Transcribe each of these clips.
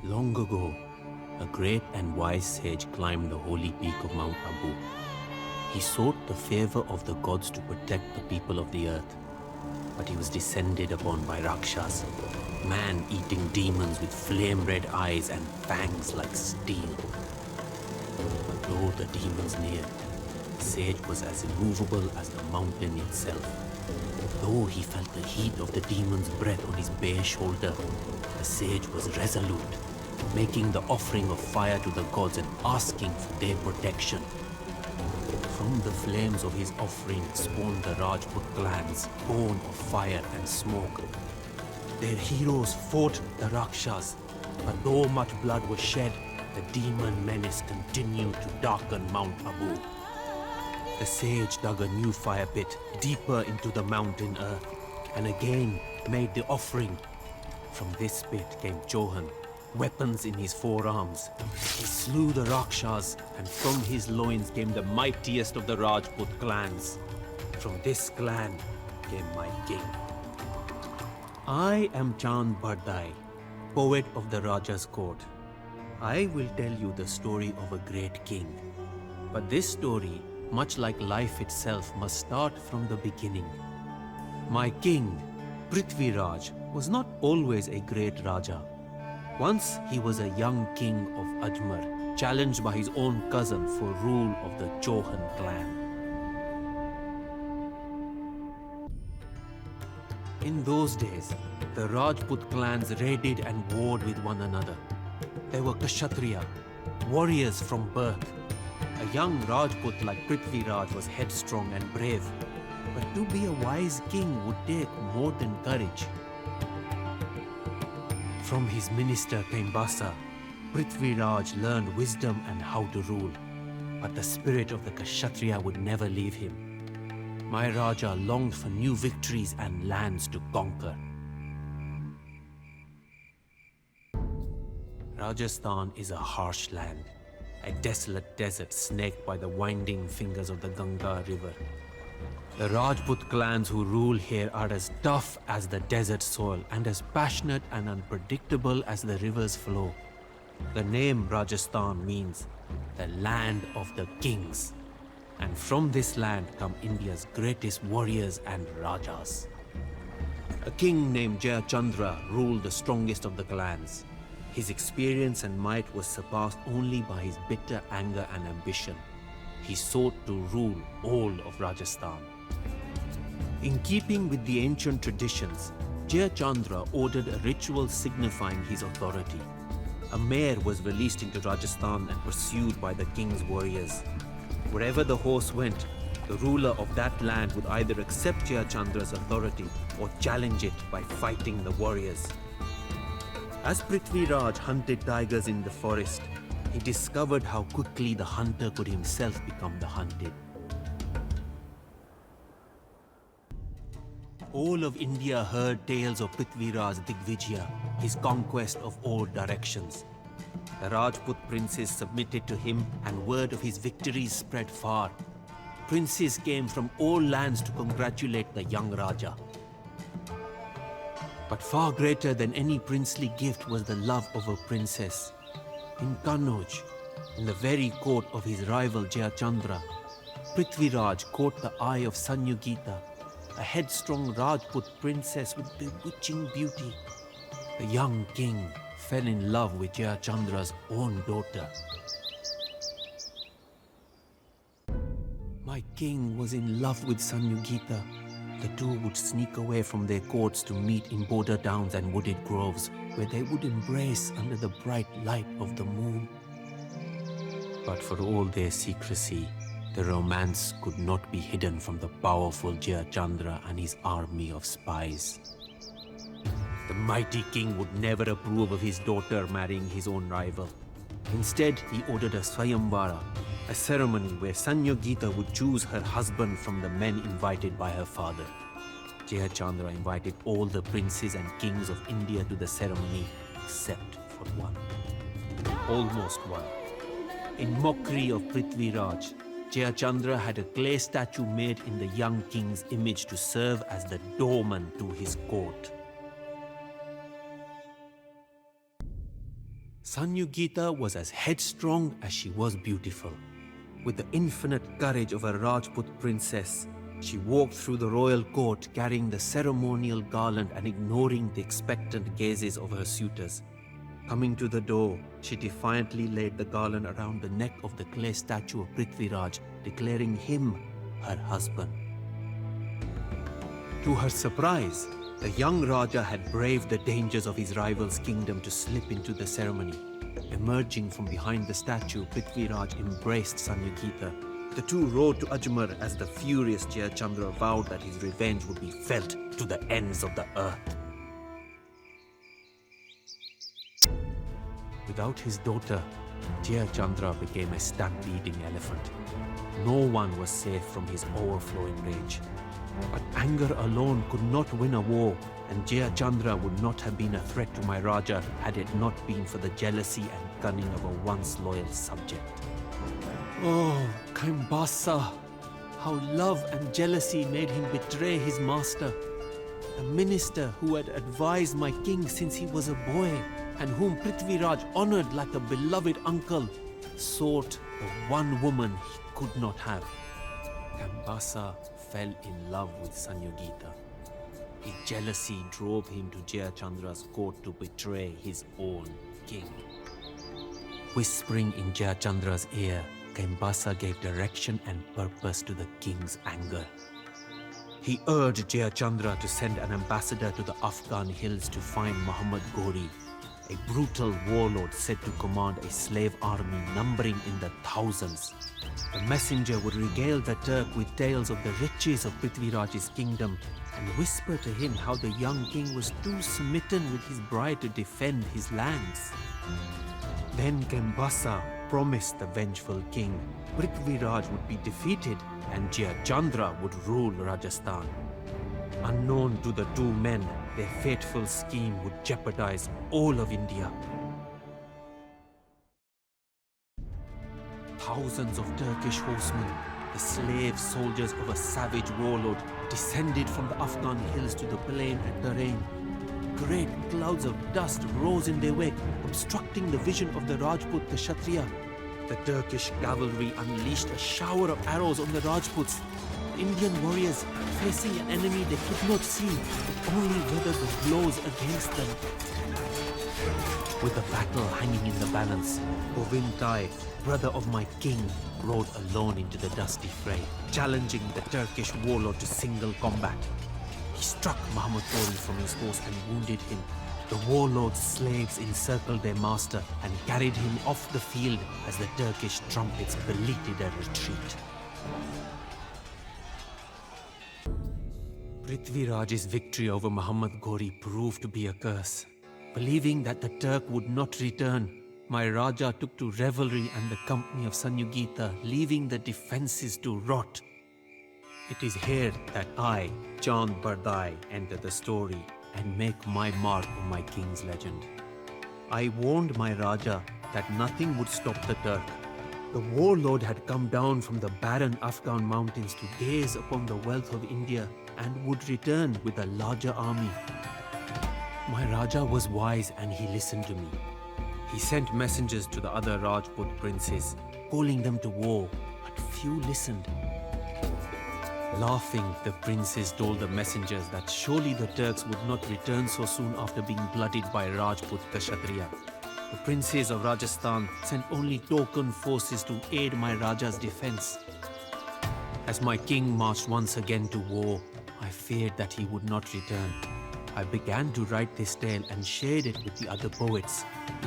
Long ago, a great and wise sage climbed the holy peak of Mount Abu. He sought the favor of the gods to protect the people of the earth. But he was descended upon by Rakshas, man-eating demons with flame-red eyes and fangs like steel. But though the demons neared, the sage was as immovable as the mountain itself. Though he felt the heat of the demon's breath on his bare shoulder, the sage was resolute, making the offering of fire to the gods and asking for their protection. From the flames of his offering spawned the Rajput clans, born of fire and smoke. Their heroes fought the Rakshas, but though much blood was shed, the demon menace continued to darken Mount Abu. The sage dug a new fire pit deeper into the mountain earth, and again made the offering. From this pit came Johan, weapons in his forearms. He slew the Rakshas, and from his loins came the mightiest of the Rajput clans. From this clan came my king. I am Chand Bardai, poet of the Raja's court. I will tell you the story of a great king. But this story, much like life itself, must start from the beginning. My king, Prithviraj, was not always a great Raja. Once he was a young king of Ajmer, challenged by his own cousin for rule of the Johan clan. In those days, the Rajput clans raided and warred with one another. They were Kshatriya, warriors from birth. A young Rajput like Prithviraj was headstrong and brave, but to be a wise king would take more than courage. From his minister Kaimbasa, Prithviraj learned wisdom and how to rule, but the spirit of the Kshatriya would never leave him. My Raja longed for new victories and lands to conquer. Rajasthan is a harsh land, a desolate desert snaked by the winding fingers of the Ganga river. The Rajput clans who rule here are as tough as the desert soil and as passionate and unpredictable as the rivers flow. The name Rajasthan means the land of the kings. And from this land come India's greatest warriors and Rajas. A king named Jayachandra ruled the strongest of the clans. His experience and might was surpassed only by his bitter anger and ambition. He sought to rule all of Rajasthan. In keeping with the ancient traditions, Jayachandra ordered a ritual signifying his authority. A mare was released into Rajasthan and pursued by the king's warriors. Wherever the horse went, the ruler of that land would either accept Jayachandra's authority or challenge it by fighting the warriors. As Prithviraj hunted tigers in the forest, he discovered how quickly the hunter could himself become the hunted. All of India heard tales of Prithviraj Digvijaya, his conquest of all directions. The Rajput princes submitted to him, and word of his victories spread far. Princes came from all lands to congratulate the young Raja. But far greater than any princely gift was the love of a princess. In Kannauj, in the very court of his rival Jayachandra, Prithviraj caught the eye of Sanyugita, a headstrong Rajput princess with bewitching beauty. The young king fell in love with Jayachandra's own daughter. My king was in love with Sanyugita. The two would sneak away from their courts to meet in border towns and wooded groves, where they would embrace under the bright light of the moon. But for all their secrecy, the romance could not be hidden from the powerful Jayachandra and his army of spies. The mighty king would never approve of his daughter marrying his own rival. Instead, he ordered a Swayamvara, a ceremony where Sanyogita would choose her husband from the men invited by her father. Jayachandra invited all the princes and kings of India to the ceremony, except for one. Almost one. In mockery of Prithviraj, Jayachandra had a clay statue made in the young king's image to serve as the doorman to his court. Sanyugita was as headstrong as she was beautiful. With the infinite courage of a Rajput princess, she walked through the royal court carrying the ceremonial garland and ignoring the expectant gazes of her suitors. Coming to the door, she defiantly laid the garland around the neck of the clay statue of Prithviraj, declaring him her husband. To her surprise, the young Raja had braved the dangers of his rival's kingdom to slip into the ceremony. Emerging from behind the statue, Prithviraj embraced Sanyugita. The two rode to Ajmer as the furious Jayachandra vowed that his revenge would be felt to the ends of the earth. Without his daughter, Jayachandra became a stampeding elephant. No one was safe from his overflowing rage. But anger alone could not win a war, and Jayachandra would not have been a threat to my Raja had it not been for the jealousy and cunning of a once loyal subject. Oh, Kaimbasa! How love and jealousy made him betray his master. A minister who had advised my king since he was a boy, and whom Prithviraj honored like a beloved uncle, sought the one woman he could not have. Kaimbasa fell in love with Sanyugita. His jealousy drove him to Jayachandra's court to betray his own king. Whispering in Jayachandra's ear, Kaimbasa gave direction and purpose to the king's anger. He urged Jayachandra to send an ambassador to the Afghan hills to find Muhammad Ghori, a brutal warlord said to command a slave army numbering in the thousands. The messenger would regale the Turk with tales of the riches of Prithviraj's kingdom and whisper to him how the young king was too smitten with his bride to defend his lands. Then Kaimbasa promised the vengeful king Prithviraj would be defeated and Jayachandra would rule Rajasthan. Unknown to the two men, their fateful scheme would jeopardize all of India. Thousands of Turkish horsemen, the slave soldiers of a savage warlord, descended from the Afghan hills to the plain and terrain. Great clouds of dust rose in their wake, obstructing the vision of the Rajput Kshatriya. The Turkish cavalry unleashed a shower of arrows on the Rajputs. The Indian warriors, facing an enemy they could not see, could only weather the blows against them. With the battle hanging in the balance, Govind Rai, brother of my king, rode alone into the dusty fray, challenging the Turkish warlord to single combat. He struck Muhammad Ghori from his horse and wounded him. The warlord's slaves encircled their master and carried him off the field as the Turkish trumpets beleaguered a retreat. Prithviraj's victory over Muhammad Ghori proved to be a curse. Believing that the Turk would not return, my Raja took to revelry and the company of Sanyugita, leaving the defenses to rot. It is here that I, Chand Bardai, enter the story and make my mark on my king's legend. I warned my Raja that nothing would stop the Turk. The warlord had come down from the barren Afghan mountains to gaze upon the wealth of India and would return with a larger army. My Raja was wise and he listened to me. He sent messengers to the other Rajput princes, calling them to war, but few listened. Laughing, the princes told the messengers that surely the Turks would not return so soon after being blooded by Rajput Kshatriya. The princes of Rajasthan sent only token forces to aid my Raja's defense. As my king marched once again to war, I feared that he would not return. I began to write this tale and shared it with the other poets.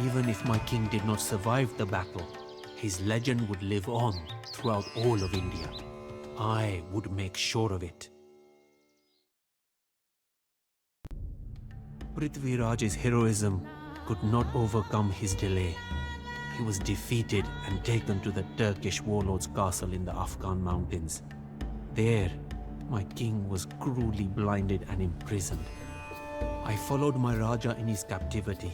Even if my king did not survive the battle, his legend would live on throughout all of India. I would make sure of it. Prithviraj's heroism could not overcome his delay. He was defeated and taken to the Turkish warlord's castle in the Afghan mountains. There, my king was cruelly blinded and imprisoned. I followed my Raja in his captivity.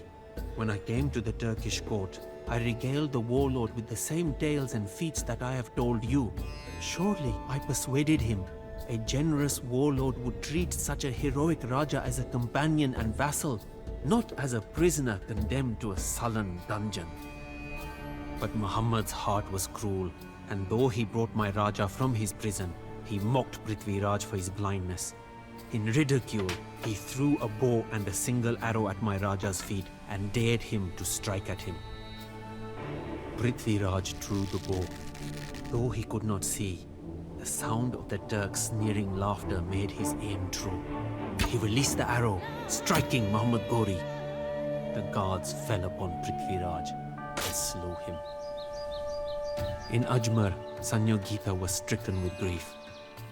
When I came to the Turkish court, I regaled the warlord with the same tales and feats that I have told you. Surely, I persuaded him, a generous warlord would treat such a heroic Raja as a companion and vassal. not as a prisoner condemned to a sullen dungeon. But Muhammad's heart was cruel, and though he brought my Raja from his prison, he mocked Prithviraj for his blindness. In ridicule, he threw a bow and a single arrow at my Raja's feet and dared him to strike at him. Prithviraj drew the bow. Though he could not see, the sound of the Turk's sneering laughter made his aim true. He released the arrow, striking Muhammad Gori. The guards fell upon Prithviraj and slew him. In Ajmer, Sanyogita was stricken with grief.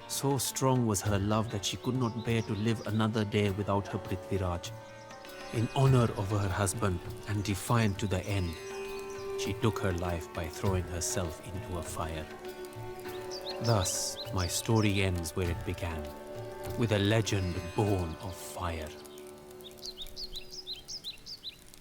So strong was her love that she could not bear to live another day without her Prithviraj. In honor of her husband and defiant to the end, she took her life by throwing herself into a fire. Thus, my story ends where it began, with a legend born of fire.